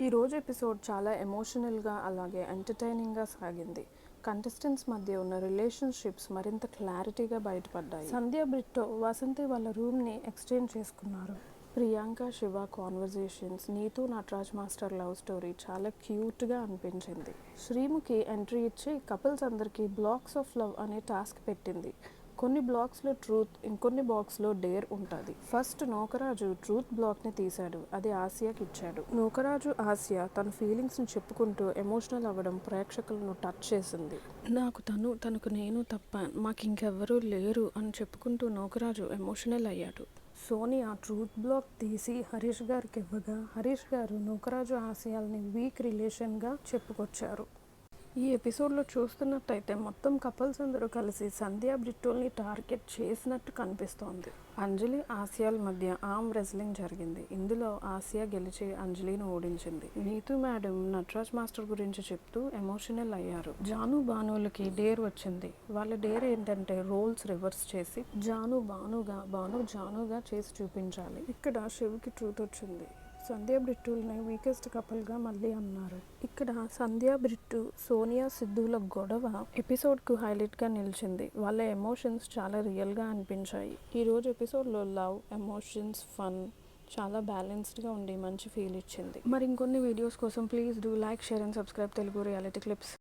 ఈ రోజు ఎపిసోడ్ చాలా ఎమోషనల్గా అలాగే ఎంటర్టైనింగ్గా సాగింది. కంటెస్టెంట్స్ మధ్య ఉన్న రిలేషన్షిప్స్ మరింత క్లారిటీగా బయటపడ్డాయి. సంధ్య బ్రిట్టో వసంతి వాళ్ళ రూమ్ని ఎక్స్చేంజ్ చేసుకున్నారు. Priyanka Shiva conversations, Neetu Natraj master love story చాలా క్యూట్గా అనిపించింది. శ్రీముఖి ఎంట్రీ ఇచ్చి కపుల్స్ అందరికీ బ్లాక్స్ ఆఫ్ లవ్ అనే టాస్క్ పెట్టింది. కొన్ని బ్లాక్స్లో ట్రూత్, ఇంకొన్ని బాక్స్లో డేర్ ఉంటుంది. ఫస్ట్ నూకరాజు ట్రూత్ బ్లాక్ని తీశాడు, అది ఆసియాకి ఇచ్చాడు. నూకరాజు ఆసియా తన ఫీలింగ్స్ని చెప్పుకుంటూ ఎమోషనల్ అవ్వడం ప్రేక్షకులను టచ్ చేసింది. నాకు తనకు నేను తప్ప మాకు ఇంకెవ్వరూ లేరు అని చెప్పుకుంటూ నూకరాజు ఎమోషనల్ అయ్యాడు. సోనియా ట్రూత్ బ్లాక్ తీసి హరీష్ గారికి ఇవ్వగా హరీష్ గారు నూకరాజు ఆశయాల్ని వీక్ రిలేషన్గా చెప్పుకొచ్చారు. ఈ ఎపిసోడ్లో చూస్తున్నట్టయితే మొత్తం కపుల్స్ అందరూ కలిసి సంధ్య బ్రిట్టోల్ని టార్గెట్ చేసినట్టు కనిపిస్తోంది. అంజలి ఆసియాల మధ్య ఆర్మ్ రెజ్లింగ్ జరిగింది. ఇందులో ఆసియా గెలిచి అంజలిని ఓడించింది. నీతు మేడం నటరాజ్ మాస్టర్ గురించి చెప్తూ ఎమోషనల్ అయ్యారు. జాను బానులకి డేర్ వచ్చింది. వాళ్ళ డేర్ ఏంటంటే రోల్స్ రివర్స్ చేసి జాను బానుగా, బాను జానుగా చేసి చూపించాలి. ఇక్కడ శివకి ట్రూత్ వచ్చింది. సంధ్య బ్రిట్టుల్ని వీకెస్ట్ కపుల్గా మళ్ళీ అన్నారు. ఇక్కడ సంధ్య బ్రిట్టు, సోనియా సిద్ధుల గొడవ ఎపిసోడ్కు హైలైట్గా నిలిచింది. వాళ్ళ ఎమోషన్స్ చాలా రియల్గా అనిపించాయి. ఈరోజు ఎపిసోడ్లో లవ్, ఎమోషన్స్, ఫన్ చాలా బ్యాలెన్స్డ్గా ఉండి మంచి ఫీల్ ఇచ్చింది. మరి ఇంకొన్ని వీడియోస్ కోసం please do like, share and subscribe Telugu reality clips.